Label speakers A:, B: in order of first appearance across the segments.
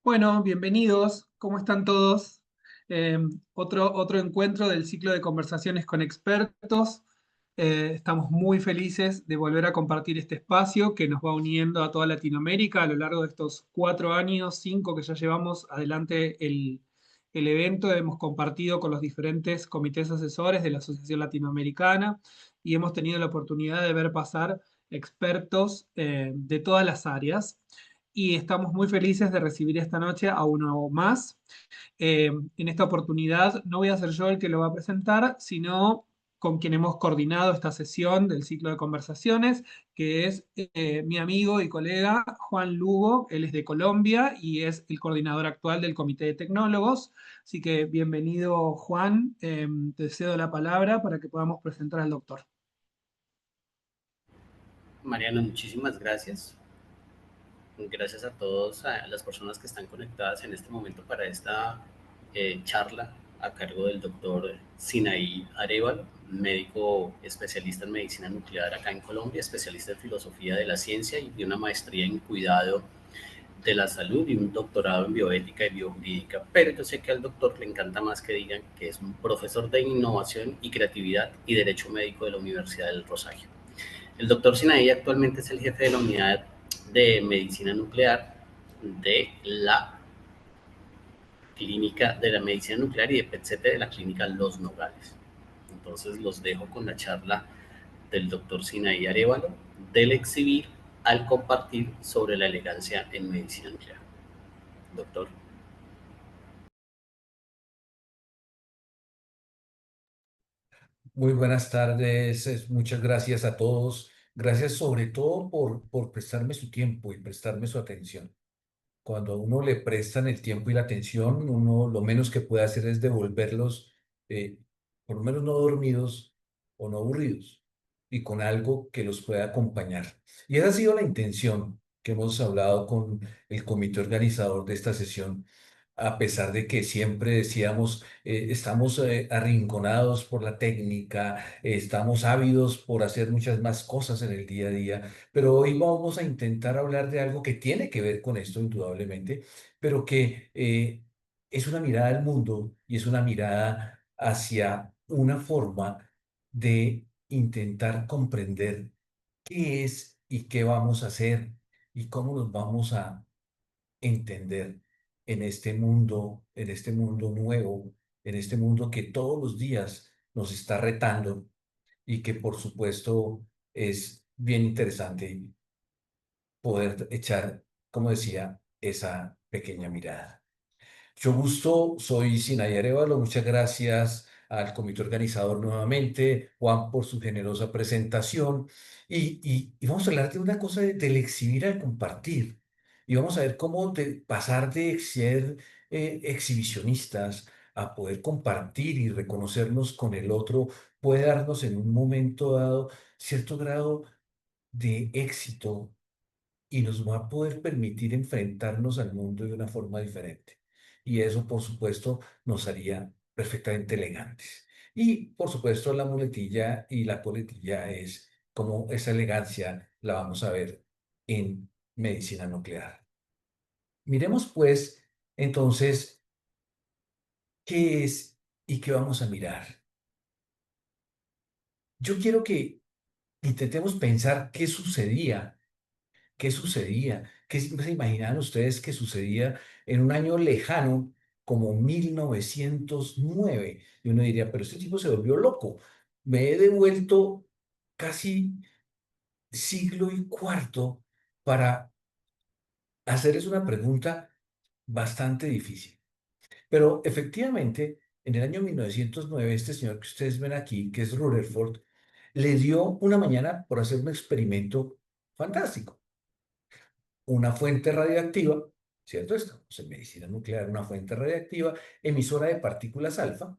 A: Bueno, bienvenidos. ¿Cómo están todos? Eh, otro encuentro del ciclo de conversaciones con expertos. Estamos muy felices de volver a compartir este espacio que nos va uniendo a toda Latinoamérica a lo largo de estos 4 años, 5 que ya llevamos adelante el evento. Hemos compartido con los diferentes comités asesores de la Asociación Latinoamericana y hemos tenido la oportunidad de ver pasar expertos de todas las áreas y estamos muy felices de recibir esta noche a uno más. En esta oportunidad no voy a ser yo el que lo va a presentar, sino con quien hemos coordinado esta sesión del ciclo de conversaciones, que es mi amigo y colega Juan Lugo. Él es de Colombia y es el coordinador actual del Comité de Tecnólogos. Así que bienvenido, Juan. Te cedo la palabra para que podamos presentar al doctor.
B: Mariano, muchísimas gracias. Gracias a todas las personas que están conectadas en este momento para esta charla a cargo del doctor Sinaí Arévalo, médico especialista en medicina nuclear acá en Colombia, especialista en filosofía de la ciencia y de una maestría en cuidado de la salud y un doctorado en bioética y biojurídica. Pero yo sé que al doctor le encanta más que digan que es un profesor de innovación y creatividad y derecho médico de la Universidad del Rosario. El doctor Sinaí actualmente es el jefe de la unidad de medicina nuclear de la clínica de la medicina nuclear y de PET-CT de la clínica Los Nogales. Entonces los dejo con la charla del doctor Sinaí Arévalo del exhibir al compartir sobre la elegancia en medicina nuclear. Doctor.
C: Muy buenas tardes, muchas gracias a todos. Gracias sobre todo por prestarme su tiempo y prestarme su atención. Cuando a uno le prestan el tiempo y la atención, uno lo menos que puede hacer es devolverlos, eh, por lo menos no dormidos o no aburridos, y con algo que los pueda acompañar. Y esa ha sido la intención que hemos hablado con el comité organizador de esta sesión, a pesar de que siempre decíamos, estamos arrinconados por la técnica, estamos ávidos por hacer muchas más cosas en el día a día, pero hoy vamos a intentar hablar de algo que tiene que ver con esto, indudablemente, pero que es una mirada al mundo y es una mirada hacia una forma de intentar comprender qué es y qué vamos a hacer y cómo nos vamos a entender en este mundo nuevo, en este mundo que todos los días nos está retando y que por supuesto es bien interesante poder echar, como decía, esa pequeña mirada. Mucho gusto, soy Sinaí Arévalo, muchas gracias al comité organizador nuevamente, Juan, por su generosa presentación. Y vamos a hablar de una cosa del exhibir al compartir. Y vamos a ver cómo pasar de ser exhibicionistas a poder compartir y reconocernos con el otro puede darnos en un momento dado cierto grado de éxito y nos va a poder permitir enfrentarnos al mundo de una forma diferente. Y eso, por supuesto, nos haría perfectamente elegantes. Y, por supuesto, la muletilla y la coletilla es como esa elegancia la vamos a ver en medicina nuclear. Miremos, pues, entonces, qué es y qué vamos a mirar. Yo quiero que intentemos pensar qué sucedía, qué se imaginaban ustedes que sucedía en un año lejano como 1909. Y uno diría, pero este tipo se volvió loco. Me he devuelto casi siglo y cuarto para hacerles una pregunta bastante difícil. Pero efectivamente, en el año 1909, este señor que ustedes ven aquí, que es Rutherford, le dio una mañana por hacer un experimento fantástico. Una fuente radiactiva, ¿cierto? Estamos en medicina nuclear, una fuente radiactiva, emisora de partículas alfa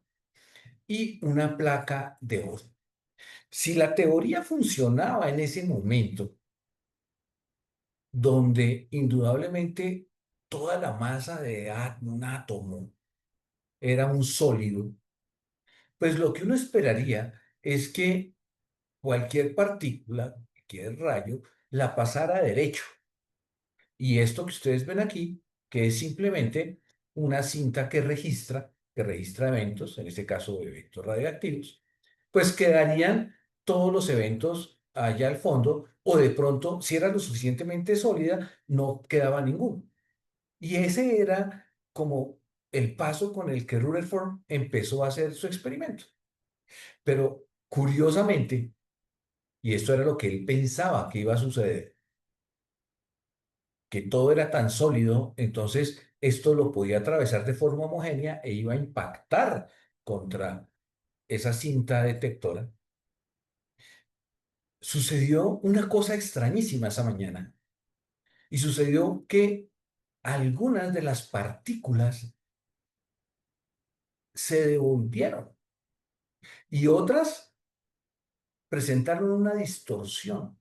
C: y una placa de oro. Si la teoría funcionaba en ese momento, donde indudablemente toda la masa de un átomo era un sólido, pues lo que uno esperaría es que cualquier partícula, cualquier rayo, la pasara derecho. Y esto que ustedes ven aquí que es simplemente una cinta que registra eventos, en este caso eventos radioactivos, pues quedarían todos los eventos allá al fondo, o de pronto, si era lo suficientemente sólida, no quedaba ninguno. Y ese era como el paso con el que Rutherford empezó a hacer su experimento. Pero curiosamente, y esto era lo que él pensaba que iba a suceder, que todo era tan sólido, entonces esto lo podía atravesar de forma homogénea e iba a impactar contra esa cinta detectora. Sucedió una cosa extrañísima esa mañana y sucedió que algunas de las partículas se devolvieron y otras presentaron una distorsión.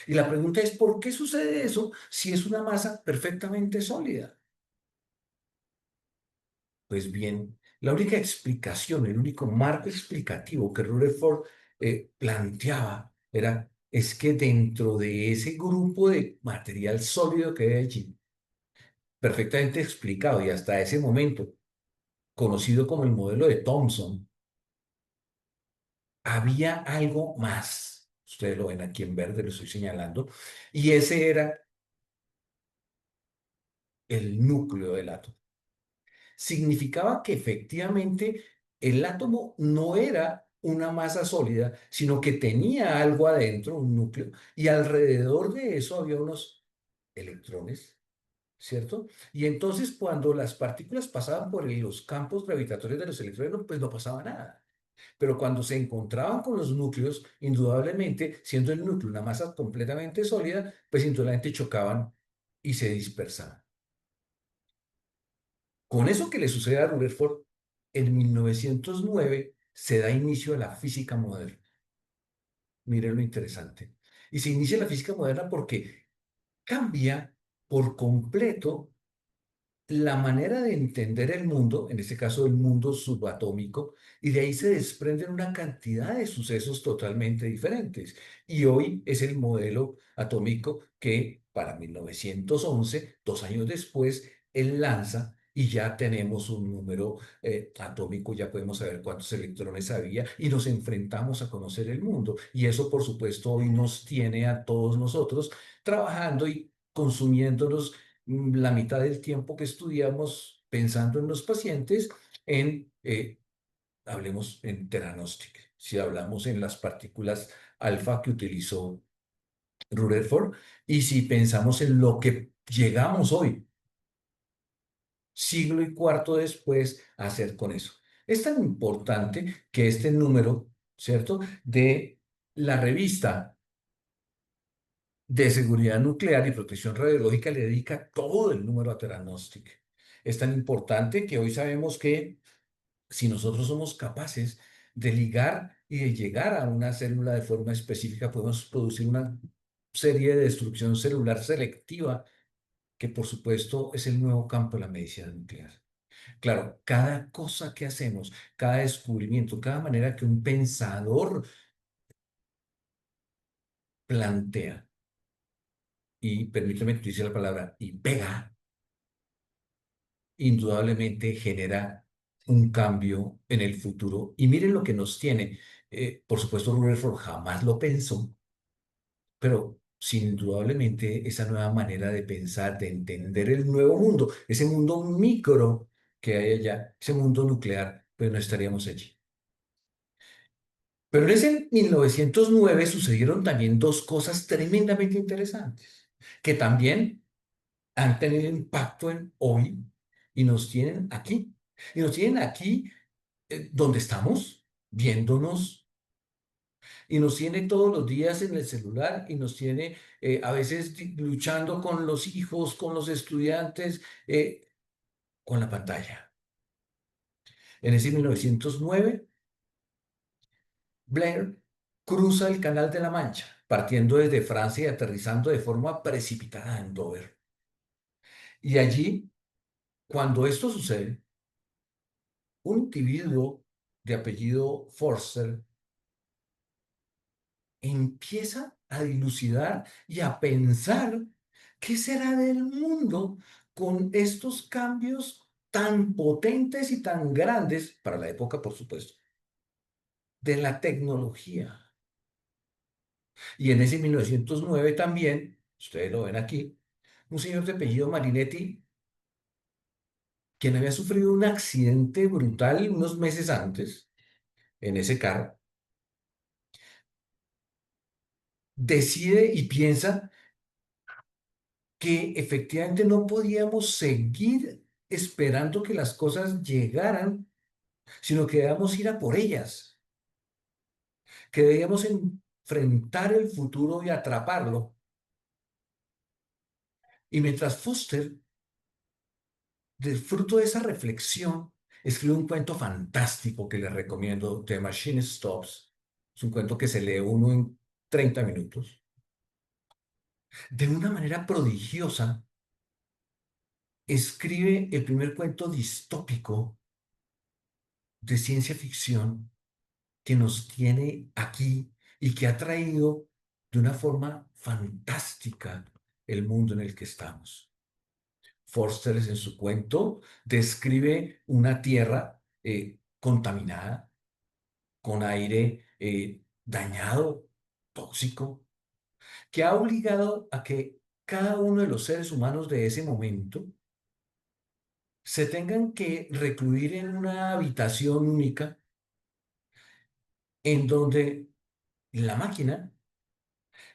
C: Y la pregunta es, ¿por qué sucede eso si es una masa perfectamente sólida? Pues bien, la única explicación, el único marco explicativo que Rutherford planteaba es que dentro de ese grupo de material sólido que hay allí, perfectamente explicado y hasta ese momento conocido como el modelo de Thomson, había algo más. Ustedes lo ven aquí en verde, lo estoy señalando, y ese era el núcleo del átomo. Significaba que efectivamente el átomo no era una masa sólida, sino que tenía algo adentro, un núcleo, y alrededor de eso había unos electrones, ¿cierto? Y entonces cuando las partículas pasaban por los campos gravitatorios de los electrones, pues no pasaba nada. Pero cuando se encontraban con los núcleos, indudablemente, siendo el núcleo una masa completamente sólida, pues indudablemente chocaban y se dispersaban. Con eso que le sucede a Rutherford, en 1909 se da inicio a la física moderna. Miren lo interesante. Y se inicia la física moderna porque cambia por completo la manera de entender el mundo, en este caso el mundo subatómico, y de ahí se desprenden una cantidad de sucesos totalmente diferentes. Y hoy es el modelo atómico que para 1911, 2 años después, él lanza y ya tenemos un número atómico, ya podemos saber cuántos electrones había y nos enfrentamos a conocer el mundo. Y eso, por supuesto, hoy nos tiene a todos nosotros trabajando y consumiéndonos la mitad del tiempo que estudiamos pensando en los pacientes en, hablemos en teranostic, si hablamos en las partículas alfa que utilizó Rutherford, y si pensamos en lo que llegamos hoy, siglo y cuarto después, a hacer con eso. Es tan importante que este número, ¿cierto?, de la revista de seguridad nuclear y protección radiológica le dedica todo el número a Theranostic. Es tan importante que hoy sabemos que si nosotros somos capaces de ligar y de llegar a una célula de forma específica, podemos producir una serie de destrucción celular selectiva, que por supuesto es el nuevo campo de la medicina nuclear. Claro, cada cosa que hacemos, cada descubrimiento, cada manera que un pensador plantea, y permítame utilizar la palabra, y pega, indudablemente genera un cambio en el futuro. Y miren lo que nos tiene. Por supuesto, Rutherford jamás lo pensó, pero sin indudablemente esa nueva manera de pensar, de entender el nuevo mundo, ese mundo micro que hay allá, ese mundo nuclear, pues no estaríamos allí. Pero en ese 1909 sucedieron también dos cosas tremendamente interesantes, que también han tenido impacto en hoy y nos tienen aquí. Y nos tienen aquí donde estamos, viéndonos, y nos tiene todos los días en el celular y nos tiene a veces luchando con los hijos, con los estudiantes, con la pantalla. En ese 1909, Blair cruza el Canal de la Mancha, partiendo desde Francia y aterrizando de forma precipitada en Dover. Y allí, cuando esto sucede, un individuo de apellido Forster empieza a dilucidar y a pensar qué será del mundo con estos cambios tan potentes y tan grandes, para la época, por supuesto, de la tecnología. Y en ese 1909 también, ustedes lo ven aquí, un señor de apellido Marinetti, quien había sufrido un accidente brutal unos meses antes en ese carro, decide y piensa que efectivamente no podíamos seguir esperando que las cosas llegaran, sino que debíamos ir a por ellas, que debíamos enfrentar el futuro y atraparlo. Y mientras Foster, del fruto de esa reflexión, escribe un cuento fantástico que les recomiendo, The Machine Stops. Es un cuento que se lee uno en 30 minutos. De una manera prodigiosa, escribe el primer cuento distópico de ciencia ficción que nos tiene aquí y que ha traído de una forma fantástica el mundo en el que estamos. Forster en su cuento describe una tierra contaminada, con aire dañado, tóxico, que ha obligado a que cada uno de los seres humanos de ese momento se tengan que recluir en una habitación única en donde la máquina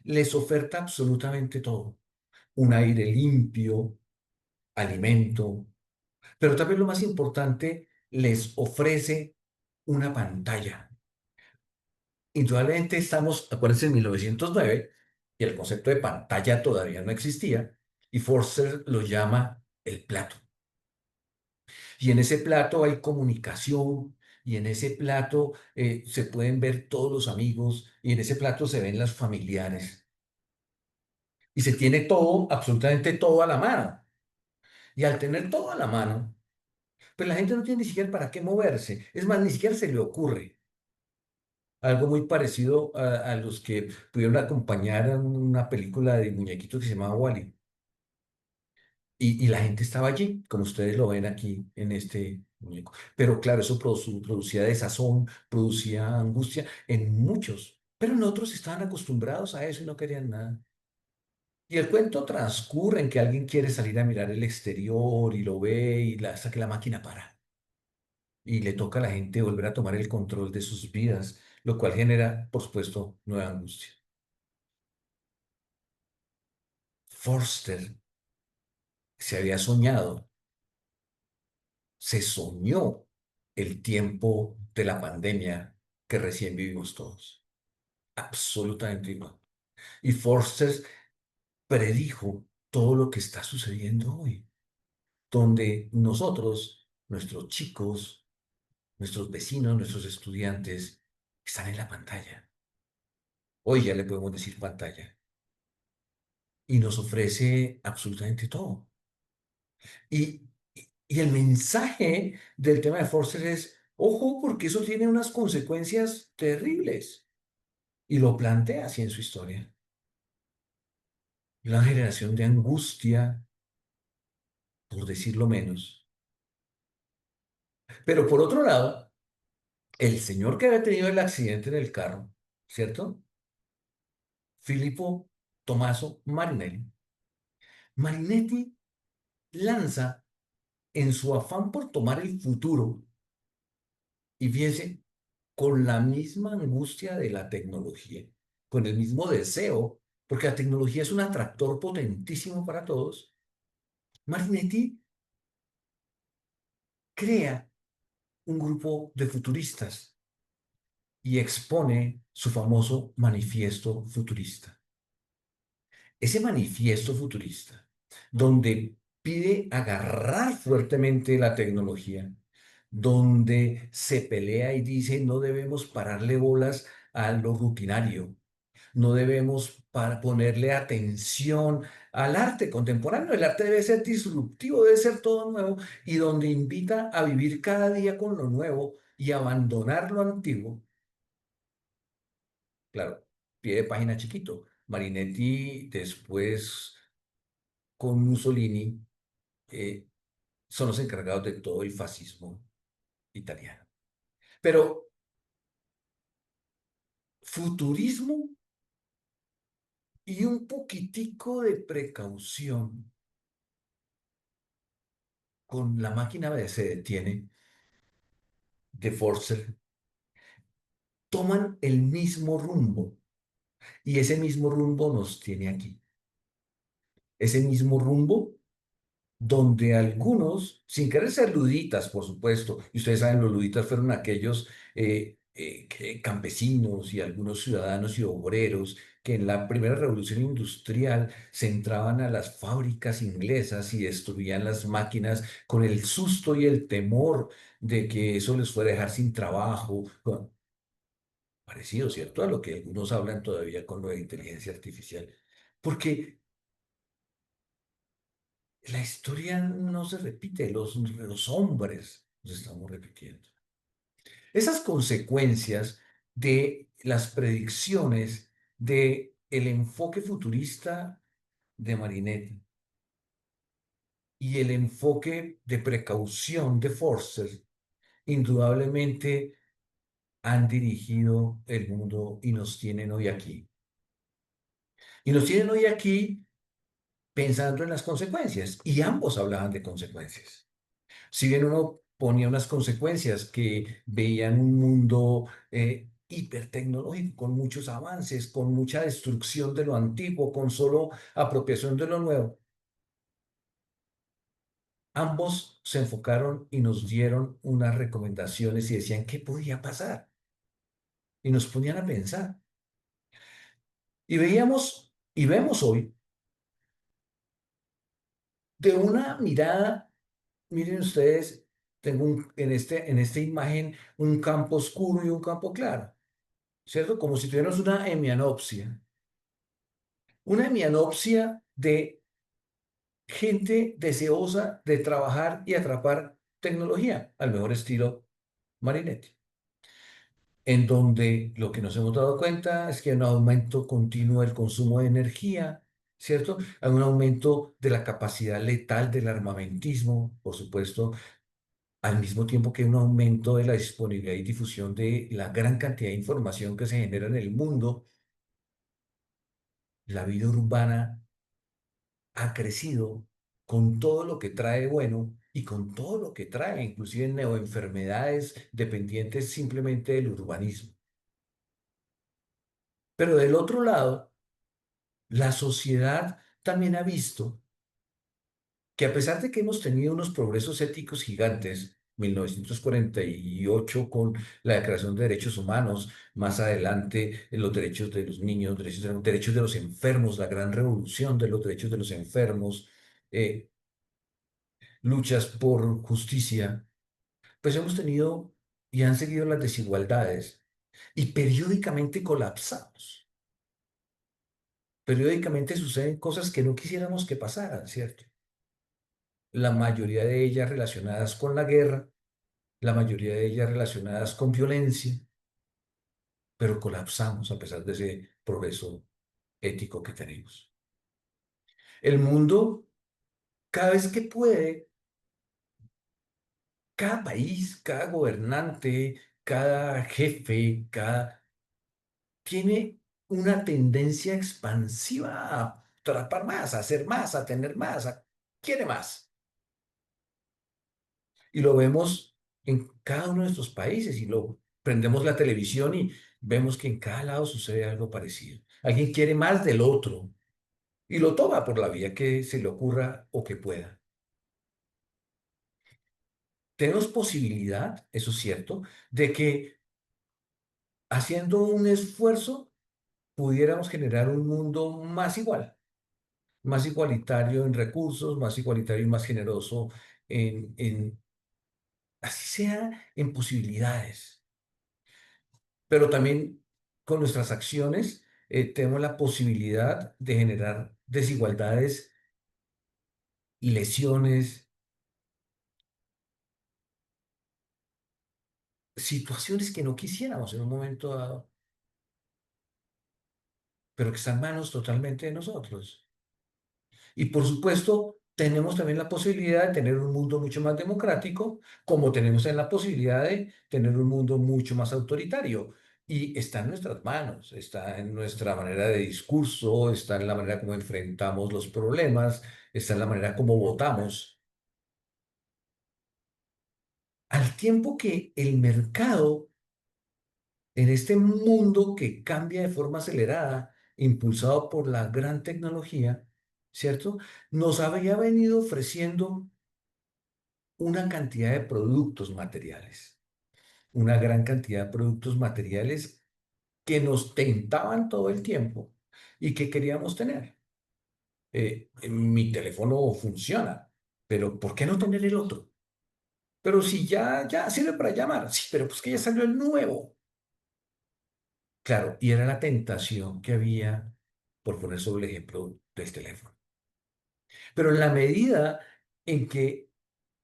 C: les oferta absolutamente todo. Un aire limpio, alimento, pero también lo más importante, les ofrece una pantalla. Indudablemente estamos, acuérdense, en 1909 y el concepto de pantalla todavía no existía y Forster lo llama el plato. Y en ese plato hay comunicación y en ese plato se pueden ver todos los amigos y en ese plato se ven las familiares. Y se tiene todo, absolutamente todo a la mano. Y al tener todo a la mano, pues la gente no tiene ni siquiera para qué moverse. Es más, ni siquiera se le ocurre. Algo muy parecido a los que pudieron acompañar a una película de muñequitos que se llamaba Wall-E. Y la gente estaba allí, como ustedes lo ven aquí en este muñeco. Pero claro, eso producía desazón, producía angustia en muchos. Pero en otros estaban acostumbrados a eso y no querían nada. Y el cuento transcurre en que alguien quiere salir a mirar el exterior y lo ve y hasta que la máquina para. Y le toca a la gente volver a tomar el control de sus vidas, lo cual genera, por supuesto, nueva angustia. Forster se había soñado, se soñó el tiempo de la pandemia que recién vivimos todos. Absolutamente igual. Y Forster predijo todo lo que está sucediendo hoy, donde nosotros, nuestros chicos, nuestros vecinos, nuestros estudiantes, están en la pantalla. Hoy ya le podemos decir pantalla. Y nos ofrece absolutamente todo. Y, y el mensaje del tema de Forster es, ojo, porque eso tiene unas consecuencias terribles. Y lo plantea así en su historia. La generación de angustia, por decirlo menos. Pero por otro lado, el señor que había tenido el accidente en el carro, ¿cierto? Filippo Tommaso Marinelli. Marinetti lanza en su afán por tomar el futuro y fíjense, con la misma angustia de la tecnología, con el mismo deseo, porque la tecnología es un atractor potentísimo para todos, Marinetti crea un grupo de futuristas y expone su famoso manifiesto futurista. Ese manifiesto futurista, donde pide agarrar fuertemente la tecnología, donde se pelea y dice no debemos pararle bolas a lo rutinario, no debemos ponerle atención al arte contemporáneo. El arte debe ser disruptivo, debe ser todo nuevo y donde invita a vivir cada día con lo nuevo y abandonar lo antiguo. Claro, pie de página chiquito. Marinetti después con Mussolini eh, son los encargados de todo el fascismo italiano. Pero futurismo y un poquitico de precaución con la máquina de se detiene de Forster, toman el mismo rumbo y ese mismo rumbo nos tiene aquí. Ese mismo rumbo donde algunos, sin querer ser luditas, por supuesto, y ustedes saben, los luditas fueron aquellos campesinos y algunos ciudadanos y obreros que en la primera revolución industrial se entraban a las fábricas inglesas y destruían las máquinas con el susto y el temor de que eso les fuera a dejar sin trabajo. Bueno, parecido, ¿cierto? A lo que algunos hablan todavía con lo de inteligencia artificial. Porque la historia no se repite, los hombres nos estamos repitiendo. Esas consecuencias de las predicciones de el enfoque futurista de Marinetti y el enfoque de precaución de Forster, indudablemente han dirigido el mundo y nos tienen hoy aquí. Y nos tienen hoy aquí pensando en las consecuencias, y ambos hablaban de consecuencias. Si bien uno ponía unas consecuencias que veían un mundo hipertecnológico, con muchos avances, con mucha destrucción de lo antiguo, con solo apropiación de lo nuevo, ambos se enfocaron y nos dieron unas recomendaciones y decían qué podía pasar. Y nos ponían a pensar. Y veíamos y vemos hoy de una mirada, miren ustedes, tengo en esta imagen un campo oscuro y un campo claro. ¿Cierto? Como si tuviéramos una hemianopsia de gente deseosa de trabajar y atrapar tecnología, al mejor estilo Marinetti, en donde lo que nos hemos dado cuenta es que hay un aumento continuo del consumo de energía, ¿cierto? Hay un aumento de la capacidad letal del armamentismo, por supuesto, al mismo tiempo que hay un aumento de la disponibilidad y difusión de la gran cantidad de información que se genera en el mundo. La vida urbana ha crecido con todo lo que trae bueno y con todo lo que trae, inclusive neoenfermedades dependientes simplemente del urbanismo. Pero del otro lado, la sociedad también ha visto que a pesar de que hemos tenido unos progresos éticos gigantes, 1948 con la Declaración de Derechos Humanos, más adelante los derechos de los niños, derechos de los enfermos, la gran revolución de los derechos de los enfermos, eh, luchas por justicia, pues hemos tenido y han seguido las desigualdades y periódicamente colapsamos. Periódicamente suceden cosas que no quisiéramos que pasaran, ¿cierto? La mayoría de ellas relacionadas con la guerra, la mayoría de ellas relacionadas con violencia, pero colapsamos a pesar de ese progreso ético que tenemos. El mundo, cada vez que puede, cada país, cada gobernante, cada jefe, tiene una tendencia expansiva a atrapar más, a hacer más, a tener más, quiere más. Y lo vemos en cada uno de estos países y lo prendemos la televisión y vemos que en cada lado sucede algo parecido. Alguien quiere más del otro y lo toma por la vía que se le ocurra o que pueda. Tenemos posibilidad, eso es cierto, de que haciendo un esfuerzo pudiéramos generar un mundo más igual, más igualitario en recursos, más igualitario y más generoso así sea en posibilidades, pero también con nuestras acciones tenemos la posibilidad de generar desigualdades, lesiones, situaciones que no quisiéramos en un momento dado, pero que están en manos totalmente de nosotros. Y por supuesto, tenemos también la posibilidad de tener un mundo mucho más democrático, como tenemos en la posibilidad de tener un mundo mucho más autoritario. Y está en nuestras manos, está en nuestra manera de discurso, está en la manera como enfrentamos los problemas, está en la manera como votamos. Al tiempo que el mercado, en este mundo que cambia de forma acelerada, impulsado por la gran tecnología, ¿cierto? Nos había venido ofreciendo una cantidad de productos materiales, una gran cantidad de productos materiales que nos tentaban todo el tiempo y que queríamos tener. Mi teléfono funciona, pero ¿por qué no tener el otro? Pero si ya sirve para llamar, sí, pero pues que ya salió el nuevo. Claro, y era la tentación que había, por poner sobre el ejemplo del teléfono. Pero en la medida en que,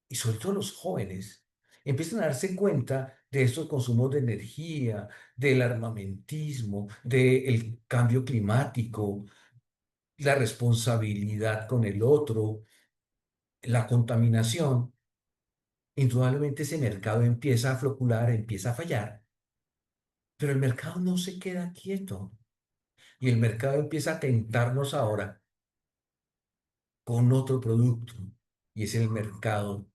C: y sobre todo los jóvenes, empiezan a darse cuenta de estos consumos de energía, del armamentismo, del cambio climático, la responsabilidad con el otro, la contaminación, indudablemente ese mercado empieza a flocular, empieza a fallar, pero el mercado no se queda quieto y el mercado empieza a tentarnos ahora con otro producto y es el mercado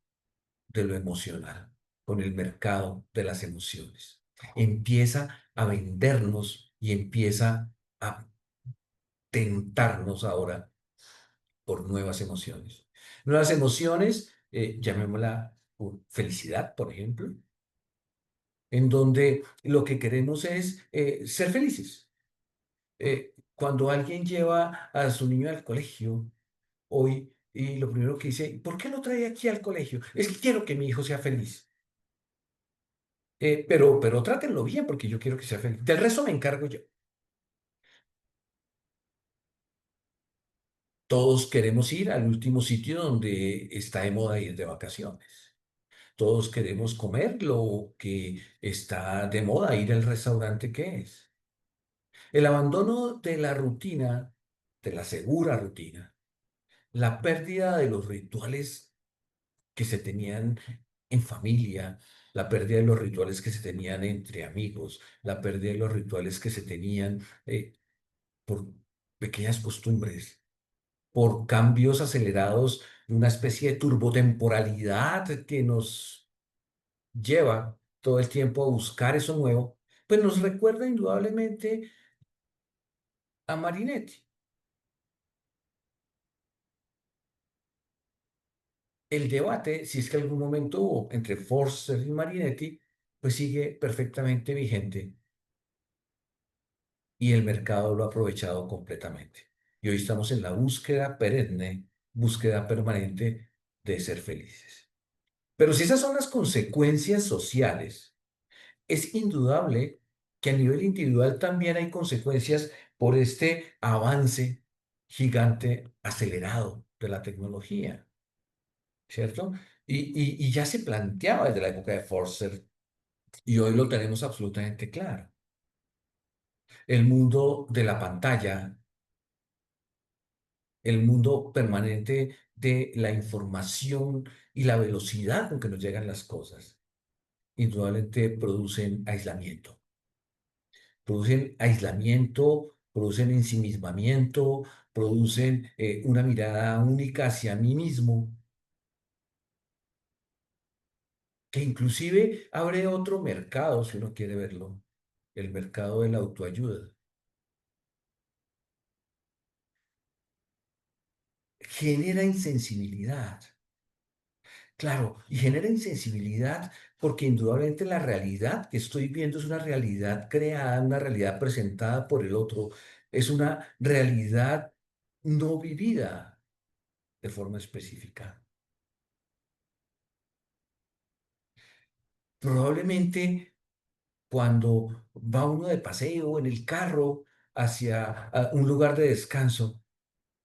C: de lo emocional, con el mercado de las emociones. Empieza a vendernos y empieza a tentarnos ahora por nuevas emociones. Nuevas emociones, llamémosla felicidad, por ejemplo, en donde lo que queremos es ser felices. Cuando alguien lleva a su niño al colegio hoy y lo primero que dice, ¿por qué lo trae aquí al colegio? Es que quiero que mi hijo sea feliz. Pero trátenlo bien porque yo quiero que sea feliz. Del resto me encargo yo. Todos queremos ir al último sitio donde está de moda ir de vacaciones. Todos queremos comer lo que está de moda, ir al restaurante que es. El abandono de la rutina, de la segura rutina, la pérdida de los rituales que se tenían en familia, la pérdida de los rituales que se tenían entre amigos, la pérdida de los rituales que se tenían por pequeñas costumbres, por cambios acelerados, de una especie de turbotemporalidad que nos lleva todo el tiempo a buscar eso nuevo, pues nos recuerda indudablemente a Marinetti. El debate, si es que algún momento hubo entre Forster y Marinetti, pues sigue perfectamente vigente y el mercado lo ha aprovechado completamente. Y hoy estamos en la búsqueda perenne, búsqueda permanente de ser felices. Pero si esas son las consecuencias sociales, es indudable que a nivel individual también hay consecuencias por este avance gigante acelerado de la tecnología, ¿cierto? Y ya se planteaba desde la época de Forster y hoy lo tenemos absolutamente claro. El mundo de la pantalla, el mundo permanente de la información y la velocidad con que nos llegan las cosas, indudablemente producen aislamiento, producen ensimismamiento, producen una mirada única hacia mí mismo, que inclusive abre otro mercado, si uno quiere verlo, el mercado de la autoayuda. Genera insensibilidad, claro, y genera insensibilidad porque indudablemente la realidad que estoy viendo es una realidad creada, una realidad presentada por el otro, es una realidad no vivida de forma específica. Probablemente cuando va uno de paseo en el carro hacia un lugar de descanso,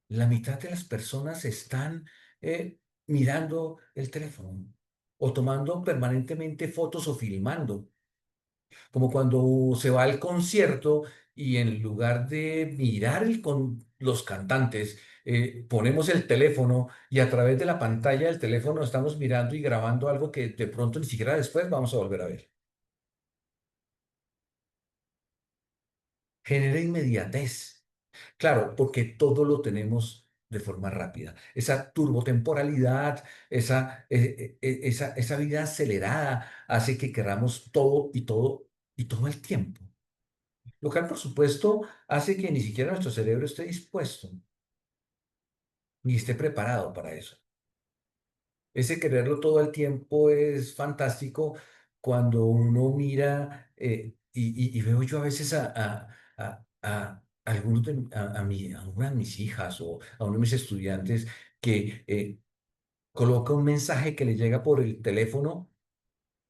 C: la mitad de las personas están mirando el teléfono o tomando permanentemente fotos o filmando, como cuando se va al concierto y en lugar de mirar con los cantantes, ponemos el teléfono y a través de la pantalla del teléfono estamos mirando y grabando algo que de pronto ni siquiera después vamos a volver a ver. Genera inmediatez. Claro, porque todo lo tenemos de forma rápida. Esa turbotemporalidad, esa vida acelerada hace que queramos todo y todo y todo el tiempo. Lo cual, por supuesto, hace que ni siquiera nuestro cerebro esté dispuesto ni esté preparado para eso. Ese quererlo todo el tiempo es fantástico cuando uno mira, y veo yo a veces a algunos a una de mis hijas o a uno de mis estudiantes que coloca un mensaje que le llega por el teléfono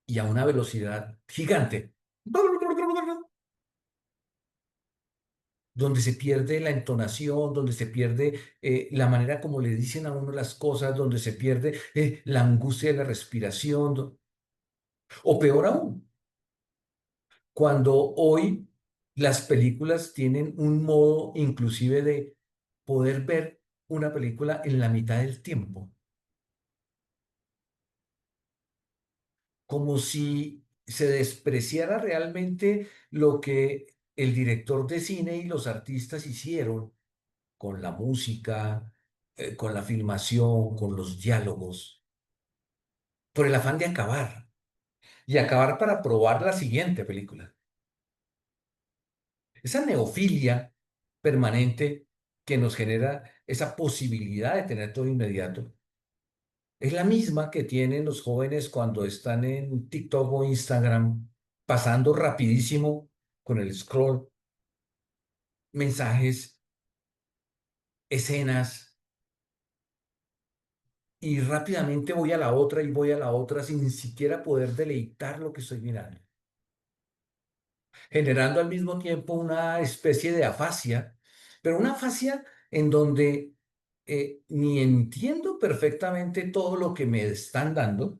C: y a una velocidad gigante, donde se pierde la entonación, donde se pierde la manera como le dicen a uno las cosas, donde se pierde la angustia de la respiración, o peor aún, cuando hoy las películas tienen un modo inclusive de poder ver una película en la mitad del tiempo, como si se despreciara realmente lo que el director de cine y los artistas hicieron con la música, con la filmación, con los diálogos, por el afán de acabar y acabar para probar la siguiente película. Esa neofilia permanente que nos genera esa posibilidad de tener todo inmediato es la misma que tienen los jóvenes cuando están en TikTok o Instagram, pasando rapidísimo con el scroll, mensajes, escenas, y rápidamente voy a la otra y voy a la otra sin siquiera poder deleitar lo que estoy mirando, generando al mismo tiempo una especie de afasia, pero una afasia en donde ni entiendo perfectamente todo lo que me están dando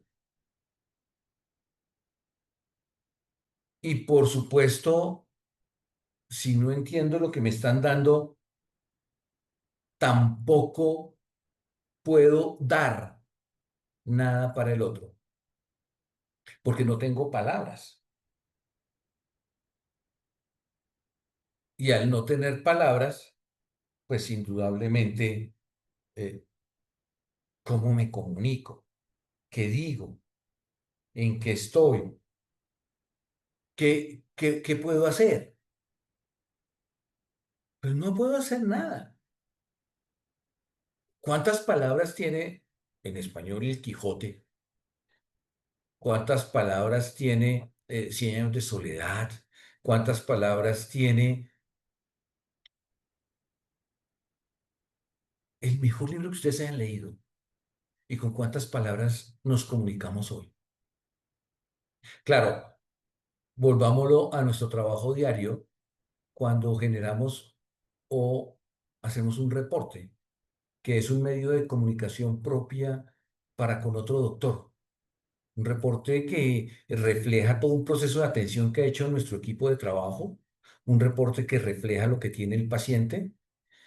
C: y por supuesto, si no entiendo lo que me están dando, tampoco puedo dar nada para el otro, porque no tengo palabras. Y al no tener palabras, pues indudablemente, eh, ¿cómo me comunico? ¿Qué digo? ¿En qué estoy? ¿Qué puedo hacer? Pues no puedo hacer nada. ¿Cuántas palabras tiene en español el Quijote? ¿Cuántas palabras tiene Cien años de soledad? ¿Cuántas palabras tiene el mejor libro que ustedes hayan leído? ¿Y con cuántas palabras nos comunicamos hoy? Claro, volvámoslo a nuestro trabajo diario cuando generamos o hacemos un reporte, que es un medio de comunicación propia para con otro doctor. Un reporte que refleja todo un proceso de atención que ha hecho nuestro equipo de trabajo, un reporte que refleja lo que tiene el paciente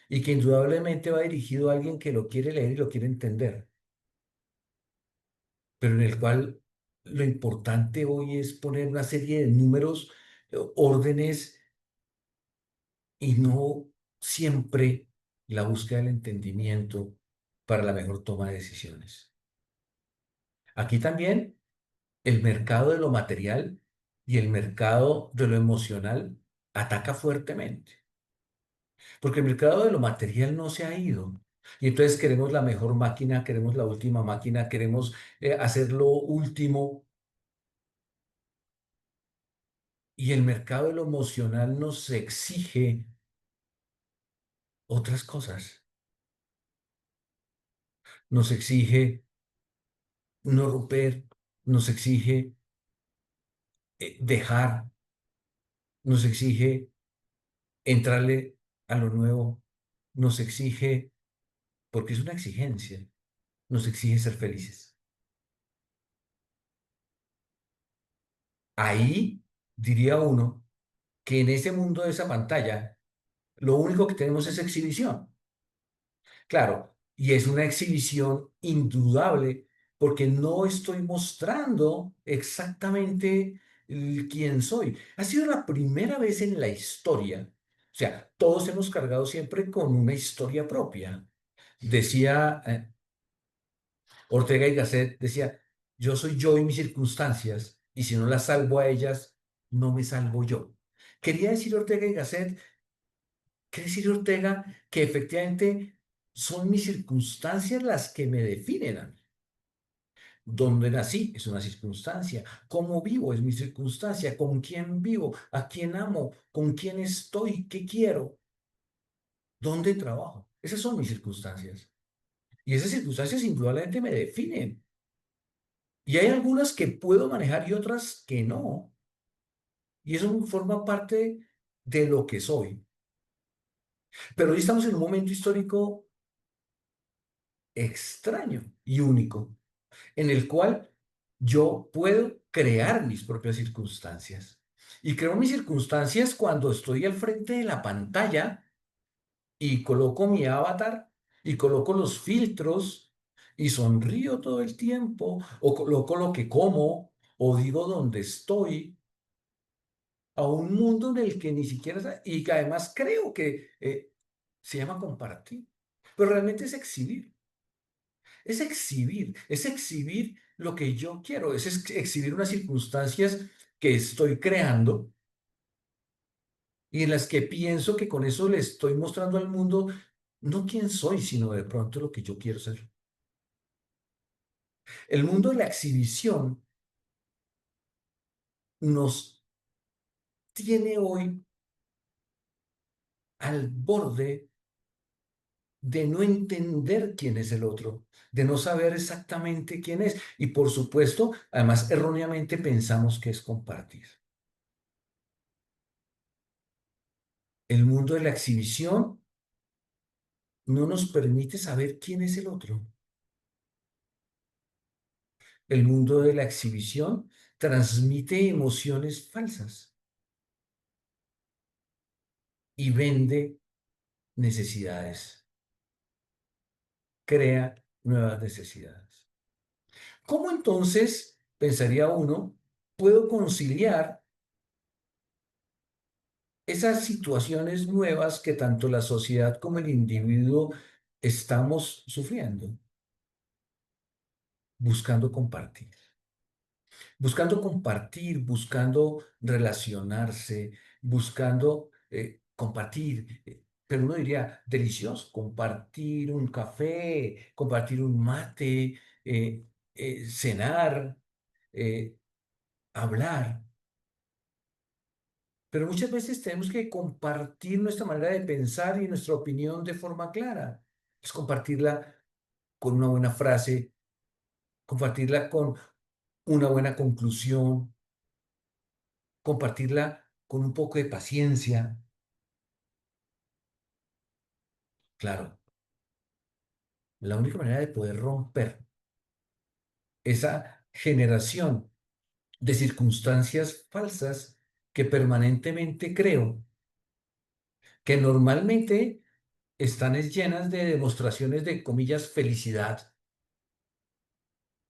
C: y que indudablemente va dirigido a alguien que lo quiere leer y lo quiere entender, pero en el cual lo importante hoy es poner una serie de números, órdenes y no siempre la búsqueda del entendimiento para la mejor toma de decisiones. Aquí también el mercado de lo material y el mercado de lo emocional ataca fuertemente, porque el mercado de lo material no se ha ido. Y entonces queremos la mejor máquina, queremos la última máquina, queremos hacer lo último. Y el mercado de lo emocional nos exige otras cosas. Nos exige no romper, nos exige dejar, nos exige entrarle a lo nuevo, nos exige, porque es una exigencia, nos exige ser felices. Ahí diría uno que en ese mundo de esa pantalla, lo único que tenemos es exhibición. Claro, y es una exhibición indudable porque no estoy mostrando exactamente quién soy. Ha sido la primera vez en la historia, o sea, todos hemos cargado siempre con una historia propia. Decía Ortega y Gasset, decía, yo soy yo y mis circunstancias, y si no las salvo a ellas, no me salvo yo. Quería decir Ortega y Gasset, quiere decir Ortega que efectivamente son mis circunstancias las que me definen a mí. Dónde nací es una circunstancia, cómo vivo es mi circunstancia, con quién vivo, a quién amo, con quién estoy, qué quiero, dónde trabajo. Esas son mis circunstancias. Y esas circunstancias indudablemente me definen. Y hay algunas que puedo manejar y otras que no. Y eso forma parte de lo que soy. Pero hoy estamos en un momento histórico extraño y único, en el cual yo puedo crear mis propias circunstancias. Y creo mis circunstancias cuando estoy al frente de la pantalla y coloco mi avatar y coloco los filtros y sonrío todo el tiempo o coloco lo que como o digo dónde estoy a un mundo en el que ni siquiera y que además creo que se llama compartir, pero realmente es exhibir. Es exhibir lo que yo quiero, es exhibir unas circunstancias que estoy creando y en las que pienso que con eso le estoy mostrando al mundo no quién soy, sino de pronto lo que yo quiero ser. El mundo de la exhibición nos tiene hoy al borde de no entender quién es el otro, de no saber exactamente quién es. Y por supuesto, además erróneamente pensamos que es compartir. El mundo de la exhibición no nos permite saber quién es el otro. El mundo de la exhibición transmite emociones falsas y vende necesidades, crea nuevas necesidades. ¿Cómo entonces, pensaría uno, puedo conciliar esas situaciones nuevas que tanto la sociedad como el individuo estamos sufriendo? Buscando compartir? Buscando compartir, buscando relacionarse, buscando compartir. Pero uno diría, delicioso, compartir un café, compartir un mate, cenar, eh, hablar. Pero muchas veces tenemos que compartir nuestra manera de pensar y nuestra opinión de forma clara. Es compartirla con una buena frase, compartirla con una buena conclusión, compartirla con un poco de paciencia. Claro, la única manera de poder romper esa generación de circunstancias falsas que permanentemente creo, que normalmente están llenas de demostraciones de, comillas, felicidad,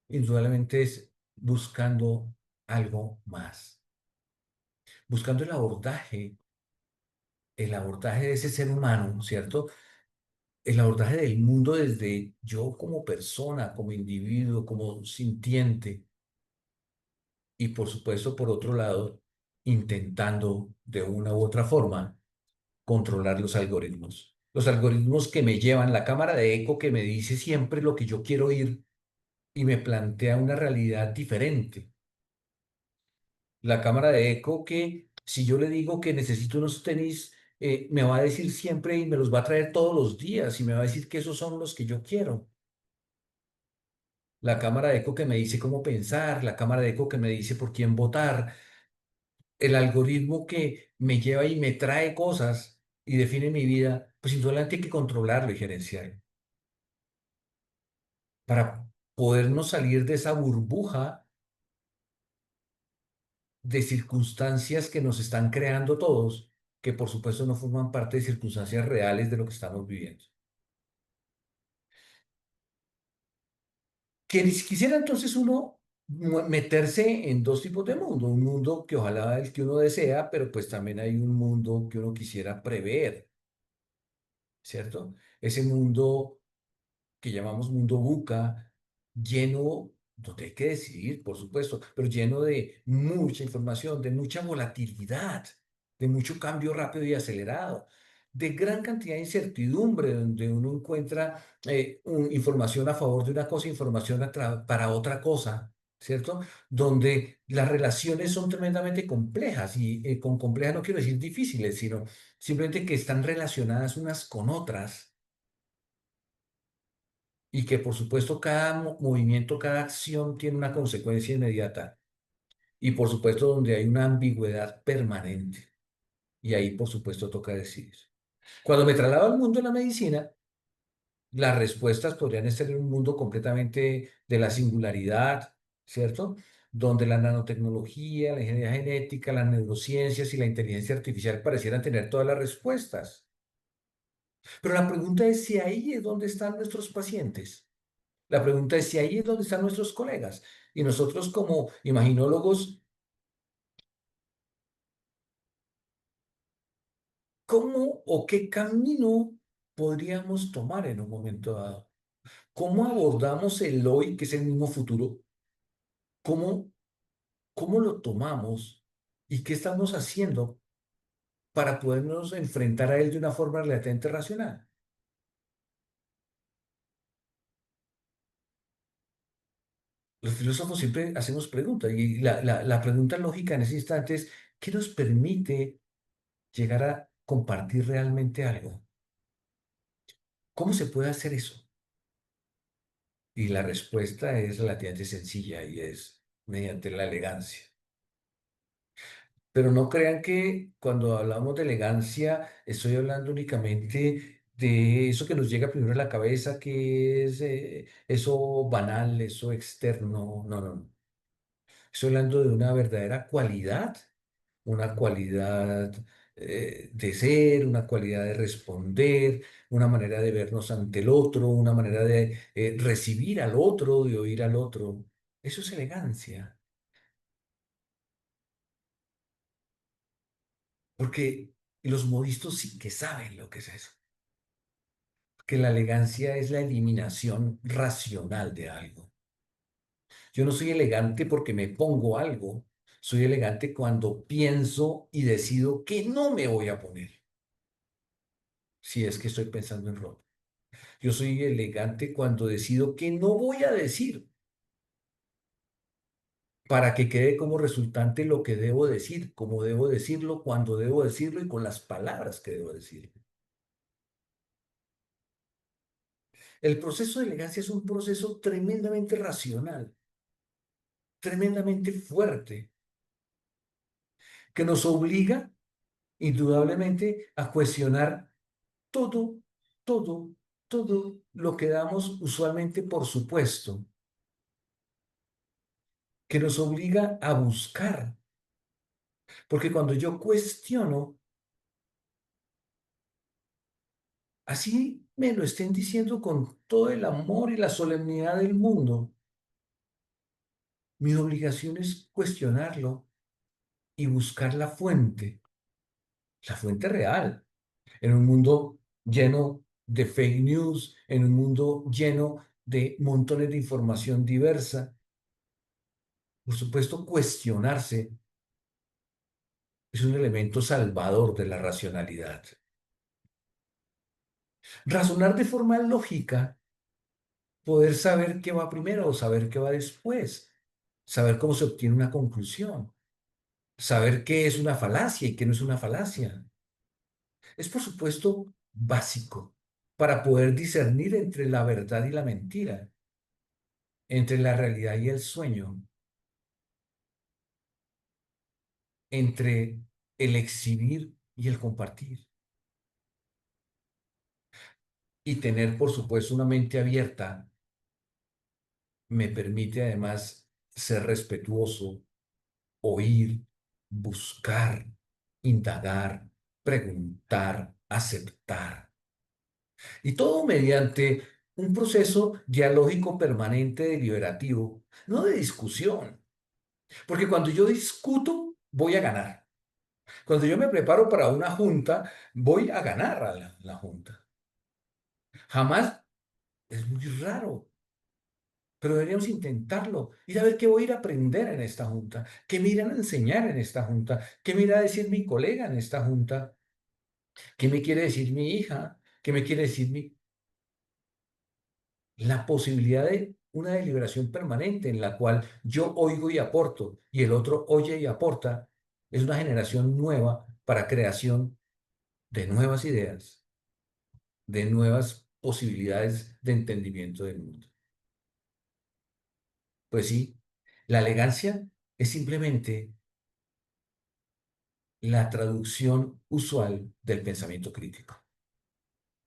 C: indudablemente es buscando algo más, buscando el abordaje de ese ser humano, ¿cierto? El abordaje del mundo desde yo como persona, como individuo, como sintiente y por supuesto, por otro lado, intentando de una u otra forma controlar los algoritmos. Los algoritmos que me llevan, la cámara de eco que me dice siempre lo que yo quiero oír y me plantea una realidad diferente. La cámara de eco que si yo le digo que necesito unos tenis, me va a decir siempre y me los va a traer todos los días y me va a decir que esos son los que yo quiero. La cámara de eco que me dice cómo pensar, la cámara de eco que me dice por quién votar, el algoritmo que me lleva y me trae cosas y define mi vida, pues indudablemente hay que controlarlo y gerenciarlo para podernos salir de esa burbuja de circunstancias que nos están creando todos, que por supuesto no forman parte de circunstancias reales de lo que estamos viviendo. Quisiera entonces uno meterse en dos tipos de mundo, un mundo que ojalá el que uno desea, pero pues también hay un mundo que uno quisiera prever, ¿cierto? Ese mundo que llamamos mundo buca, lleno, donde hay que decidir, por supuesto, pero lleno de mucha información, de mucha volatilidad, de mucho cambio rápido y acelerado, de gran cantidad de incertidumbre, donde uno encuentra información a favor de una cosa, información para otra cosa. ¿Cierto? Donde las relaciones son tremendamente complejas y con complejas no quiero decir difíciles, sino simplemente que están relacionadas unas con otras y que por supuesto cada movimiento, cada acción tiene una consecuencia inmediata y por supuesto donde hay una ambigüedad permanente y ahí por supuesto toca decidir. Cuando me traslado al mundo de la medicina, las respuestas podrían estar en un mundo completamente de la singularidad, ¿cierto? Donde la nanotecnología, la ingeniería genética, las neurociencias y la inteligencia artificial parecieran tener todas las respuestas. Pero la pregunta es si ahí es donde están nuestros pacientes. La pregunta es si ahí es donde están nuestros colegas. Y nosotros como imaginólogos, ¿cómo o qué camino podríamos tomar en un momento dado? ¿Cómo abordamos el hoy, que es el mismo futuro? ¿Cómo, cómo lo tomamos? ¿Y qué estamos haciendo para podernos enfrentar a él de una forma relativamente racional? Los filósofos siempre hacemos preguntas y la pregunta lógica en ese instante es, ¿qué nos permite llegar a compartir realmente algo? ¿Cómo se puede hacer eso? Y la respuesta es relativamente sencilla y es mediante la elegancia. Pero no crean que cuando hablamos de elegancia estoy hablando únicamente de eso que nos llega primero a la cabeza, que es eso banal, eso externo. No, no, no. Estoy hablando de una verdadera cualidad, una cualidad de ser, una cualidad de responder, una manera de vernos ante el otro, una manera de recibir al otro, de oír al otro. Eso es elegancia, porque los modistos sí que saben lo que es eso, que la elegancia es la eliminación racional de algo. Yo no soy elegante porque me pongo algo, soy elegante cuando pienso y decido que no me voy a poner, si es que estoy pensando en ropa. Yo soy elegante cuando decido que no voy a decir para que quede como resultante lo que debo decir, como debo decirlo, cuando debo decirlo y con las palabras que debo decir. El proceso de elegancia es un proceso tremendamente racional, tremendamente fuerte, que nos obliga indudablemente a cuestionar todo, todo, todo lo que damos usualmente por supuesto, que nos obliga a buscar, porque cuando yo cuestiono, así me lo estén diciendo con todo el amor y la solemnidad del mundo, mi obligación es cuestionarlo y buscar la fuente real, en un mundo lleno de fake news, en un mundo lleno de montones de información diversa. Por supuesto, cuestionarse es un elemento salvador de la racionalidad. Razonar de forma lógica, poder saber qué va primero o saber qué va después, saber cómo se obtiene una conclusión, saber qué es una falacia y qué no es una falacia. Es, por supuesto, básico para poder discernir entre la verdad y la mentira, entre la realidad y el sueño, entre el exhibir y el compartir. Y tener, por supuesto, una mente abierta me permite además ser respetuoso, oír, buscar, indagar, preguntar, aceptar. Y todo mediante un proceso dialógico permanente deliberativo, no de discusión. Porque cuando yo discuto, voy a ganar. Cuando yo me preparo para una junta, voy a ganar a la junta. Jamás, es muy raro, pero deberíamos intentarlo. Ir a ver qué voy a ir a aprender en esta junta, qué me irán a enseñar en esta junta, qué me irá a decir mi colega en esta junta, qué me quiere decir mi hija, qué me quiere decir mi... La posibilidad de una deliberación permanente en la cual yo oigo y aporto y el otro oye y aporta, es una generación nueva para creación de nuevas ideas, de nuevas posibilidades de entendimiento del mundo. Pues sí, la elegancia es simplemente la traducción usual del pensamiento crítico.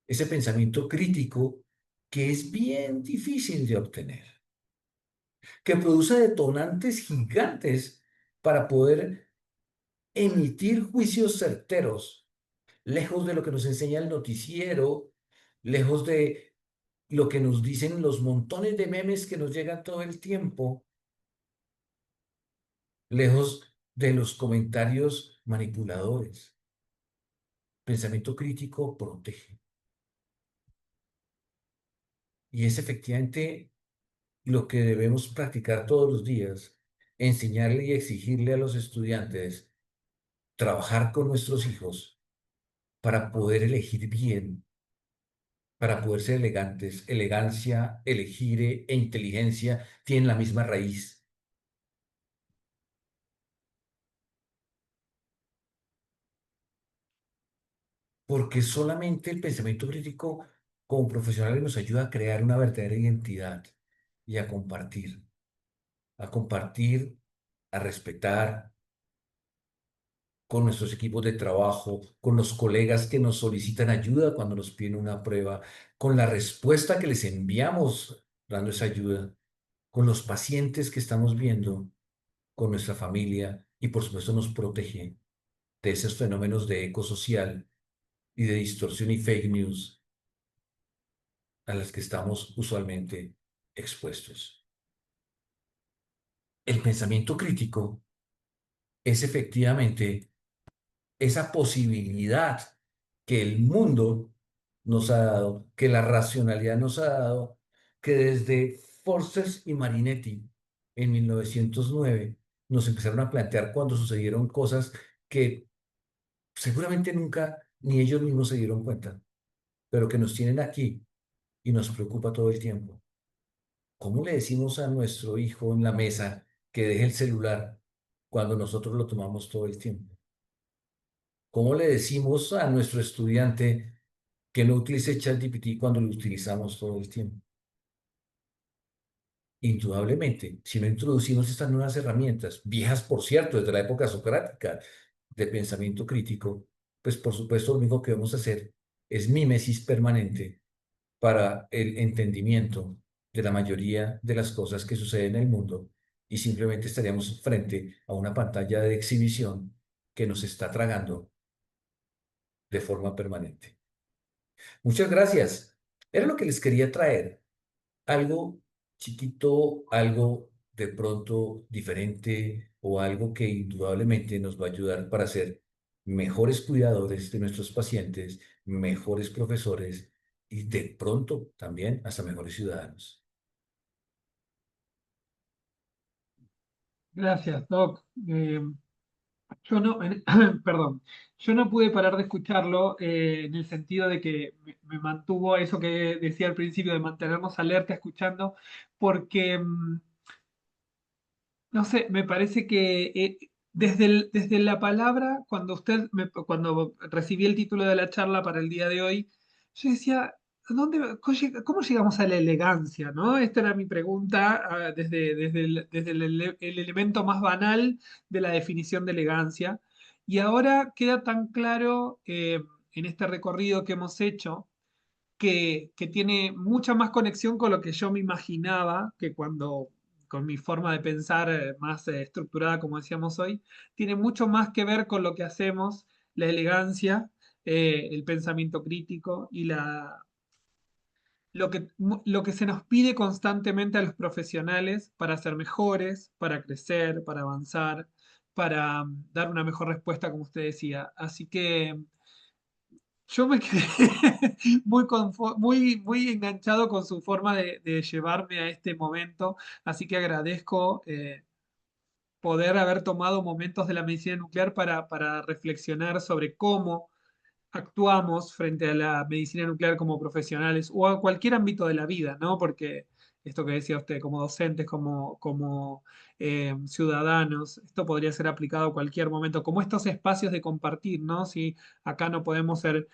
C: Ese pensamiento crítico que es bien difícil de obtener, que produce detonantes gigantes para poder emitir juicios certeros, lejos de lo que nos enseña el noticiero, lejos de lo que nos dicen los montones de memes que nos llegan todo el tiempo, lejos de los comentarios manipuladores. Pensamiento crítico protege. Y es efectivamente lo que debemos practicar todos los días, enseñarle y exigirle a los estudiantes, trabajar con nuestros hijos para poder elegir bien, para poder ser elegantes. Elegancia, elegir e inteligencia tienen la misma raíz, porque solamente el pensamiento crítico como profesionales nos ayuda a crear una verdadera identidad y a compartir, a respetar con nuestros equipos de trabajo, con los colegas que nos solicitan ayuda cuando nos piden una prueba, con la respuesta que les enviamos dando esa ayuda, con los pacientes que estamos viendo, con nuestra familia y por supuesto nos protege de esos fenómenos de eco social y de distorsión y fake news a las que estamos usualmente expuestos. El pensamiento crítico es efectivamente esa posibilidad que el mundo nos ha dado, que la racionalidad nos ha dado, que desde Forsters y Marinetti en 1909 nos empezaron a plantear cuando sucedieron cosas que seguramente nunca ni ellos mismos se dieron cuenta, pero que nos tienen aquí y nos preocupa todo el tiempo. ¿Cómo le decimos a nuestro hijo en la mesa que deje el celular cuando nosotros lo tomamos todo el tiempo? ¿Cómo le decimos a nuestro estudiante que no utilice ChatGPT cuando lo utilizamos todo el tiempo? Indudablemente, si no introducimos estas nuevas herramientas, viejas por cierto, desde la época socrática de pensamiento crítico, pues por supuesto lo único que vamos a hacer es mímesis permanente para el entendimiento de la mayoría de las cosas que suceden en el mundo y simplemente estaríamos frente a una pantalla de exhibición que nos está tragando de forma permanente. Muchas gracias. Era lo que les quería traer. Algo chiquito, algo de pronto diferente o algo que indudablemente nos va a ayudar para ser mejores cuidadores de nuestros pacientes, mejores profesores y de pronto también hasta mejores ciudadanos.
A: Gracias, Doc. Yo no, perdón, yo no pude parar de escucharlo en el sentido de que me mantuvo eso que decía al principio de mantenernos alerta escuchando, porque no sé, me parece que desde la palabra, cuando recibí el título de la charla para el día de hoy, yo decía, ¿cómo llegamos a la elegancia? ¿No? Esta era mi pregunta, desde el elemento más banal de la definición de elegancia. Y ahora queda tan claro en este recorrido que hemos hecho que tiene mucha más conexión con lo que yo me imaginaba que con mi forma de pensar más estructurada, como decíamos hoy, tiene mucho más que ver con lo que hacemos, la elegancia, el pensamiento crítico y lo que se nos pide constantemente a los profesionales para ser mejores, para crecer, para avanzar, para dar una mejor respuesta, como usted decía. Así que yo me quedé muy enganchado con su forma de llevarme a este momento, así que agradezco poder haber tomado momentos de la medicina nuclear para reflexionar sobre cómo actuamos frente a la medicina nuclear como profesionales o a cualquier ámbito de la vida, ¿no? Porque esto que decía usted, como docentes, como ciudadanos, esto podría ser aplicado a cualquier momento, como estos espacios de compartir, ¿no? Si acá no podemos ser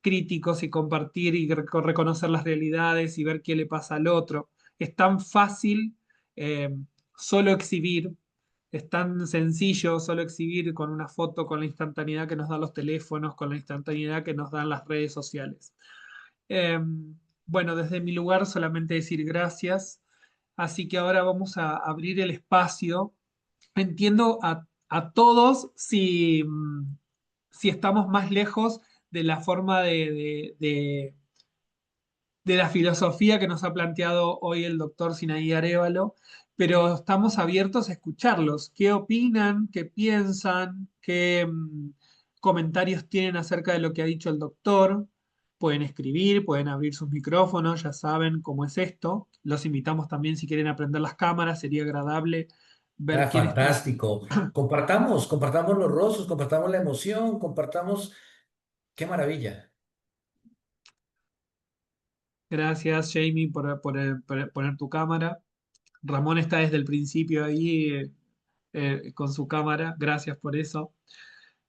A: críticos y compartir y reconocer las realidades y ver qué le pasa al otro. Es tan fácil eh, solo exhibir, es tan sencillo solo exhibir con una foto, con la instantaneidad que nos dan los teléfonos, con la instantaneidad que nos dan las redes sociales. Eh, bueno, desde mi lugar solamente decir gracias. Así que ahora vamos a abrir el espacio. Entiendo a todos si estamos más lejos de la forma de la filosofía que nos ha planteado hoy el doctor Sinaí Arévalo, pero estamos abiertos a escucharlos. ¿Qué opinan? ¿Qué piensan? ¿Qué comentarios tienen acerca de lo que ha dicho el doctor? Pueden escribir, pueden abrir sus micrófonos, ya saben cómo es esto. Los invitamos también si quieren aprender las cámaras, sería agradable ver
C: Ah,
A: quién está.
C: fantástico. Compartamos los rostros, compartamos la emoción, compartamos. Qué maravilla.
A: Gracias, Jamie, por poner tu cámara. Ramón está desde el principio ahí con su cámara. Gracias por eso.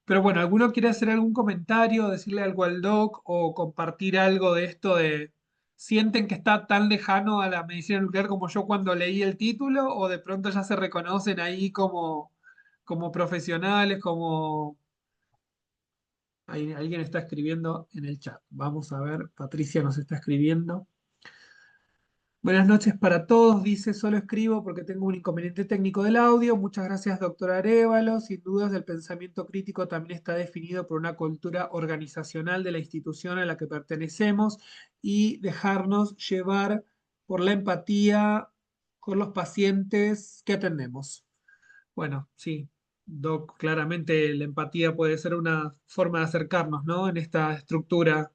A: Pero bueno, ¿alguno quiere hacer algún comentario, decirle algo al doc o compartir algo de esto de sienten que está tan lejano a la medicina nuclear como yo cuando leí el título o de pronto ya se reconocen ahí como profesionales, como alguien está escribiendo en el chat? Vamos a ver, Patricia nos está escribiendo. Buenas noches para todos, dice, solo escribo porque tengo un inconveniente técnico del audio. Muchas gracias, doctor Arévalo. Sin dudas, el pensamiento crítico también está definido por una cultura organizacional de la institución a la que pertenecemos y dejarnos llevar por la empatía con los pacientes que atendemos. Bueno, sí, doc, claramente la empatía puede ser una forma de acercarnos, ¿no? En esta estructura.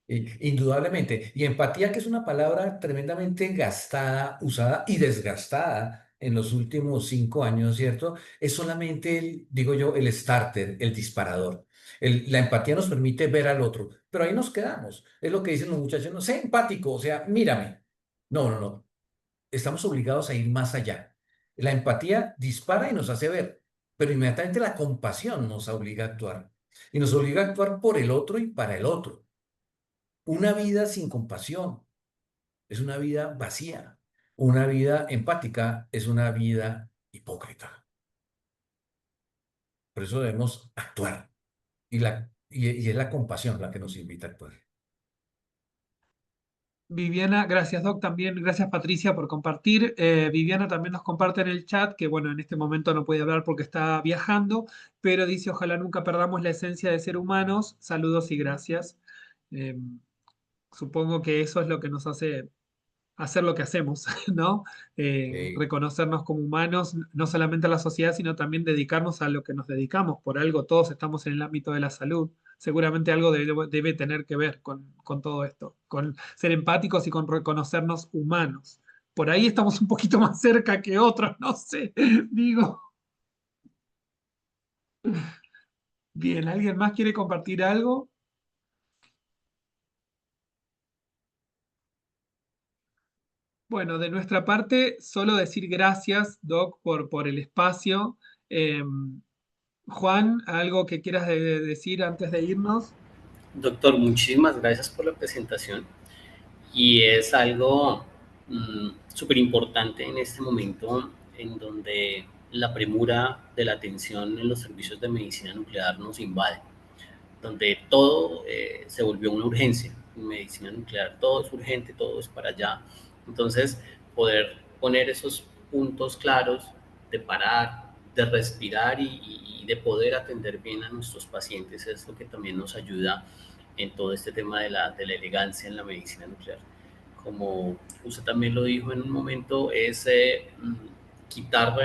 C: Indudablemente. Y empatía, que es una palabra tremendamente gastada, usada y desgastada en los últimos 5 años, ¿cierto? Es solamente digo yo, el starter, el disparador. La empatía nos permite ver al otro, pero ahí nos quedamos. Es lo que dicen los muchachos, no sé, empático, o sea, mírame. No, no, no. Estamos obligados a ir más allá. La empatía dispara y nos hace ver, pero inmediatamente la compasión nos obliga a actuar. Y nos obliga a actuar por el otro y para el otro. Una vida sin compasión es una vida vacía. Una vida empática es una vida hipócrita. Por eso debemos actuar. Y es la compasión la que nos invita a actuar.
A: Viviana, gracias Doc también, gracias Patricia por compartir. Viviana también nos comparte en el chat que bueno, en este momento no puede hablar porque está viajando, pero dice ojalá nunca perdamos la esencia de ser humanos. Saludos y gracias. Eh, Supongo que eso es lo que nos hace hacer lo que hacemos, ¿no?
C: Eh,
A: Reconocernos como humanos, no solamente a la sociedad, sino también dedicarnos a lo que nos dedicamos. Por algo todos estamos en el ámbito de la salud. Seguramente algo debe tener que ver con todo esto, con ser empáticos y con reconocernos humanos. Por ahí estamos un poquito más cerca que otros, no sé, digo. Bien, ¿alguien más quiere compartir algo? Bueno, de nuestra parte, solo decir gracias, Doc, por el espacio. Juan, ¿algo que quieras decir antes de irnos?
B: Doctor, muchísimas gracias por la presentación y es algo súper importante en este momento en donde la premura de la atención en los servicios de medicina nuclear nos invade, donde todo se volvió una urgencia. En medicina nuclear todo es urgente, todo es para allá. Entonces, poder poner esos puntos claros de parar, de respirar y de poder atender bien a nuestros pacientes es lo que también nos ayuda en todo este tema de la elegancia en la medicina nuclear. Como usted también lo dijo en un momento, es quitar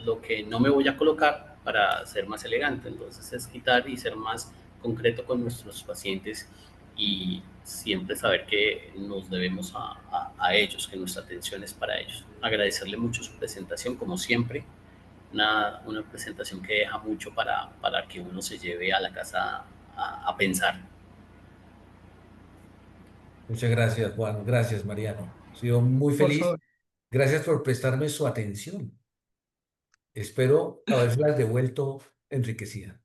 B: lo que no me voy a colocar para ser más elegante. Entonces es quitar y ser más concreto con nuestros pacientes y siempre saber que nos debemos a ellos, que nuestra atención es para ellos. Agradecerle mucho su presentación, como siempre, una presentación que deja mucho para que uno se lleve a la casa a pensar.
C: Muchas gracias, Juan. Gracias, Mariano. He sido muy
A: Por
C: feliz.
A: favor.
C: Gracias por prestarme su atención. Espero haberlas devuelto enriquecida.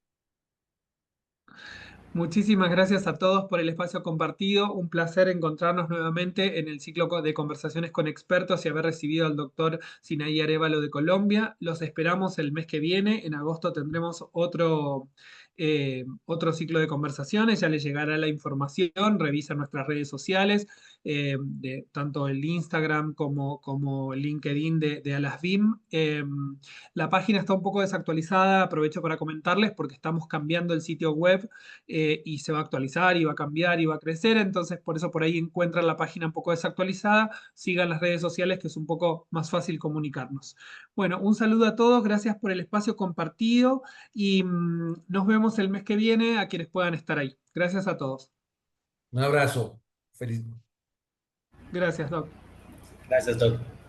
A: Muchísimas gracias a todos por el espacio compartido. Un placer encontrarnos nuevamente en el ciclo de conversaciones con expertos y haber recibido al doctor Sinaí Arévalo de Colombia. Los esperamos el mes que viene. En agosto tendremos otro ciclo de conversaciones. Ya les llegará la información. Revisa nuestras redes sociales, tanto el Instagram como el LinkedIn de Alasbim. La página está un poco desactualizada. Aprovecho para comentarles porque estamos cambiando el sitio web y se va a actualizar y va a cambiar y va a crecer. Entonces, por eso por ahí encuentran la página un poco desactualizada. Sigan las redes sociales, que es un poco más fácil comunicarnos. Bueno, un saludo a todos. Gracias por el espacio compartido y nos vemos el mes que viene a quienes puedan estar ahí. Gracias a todos.
C: Un abrazo. Feliz.
A: Gracias, Doc.
B: Gracias, doctor.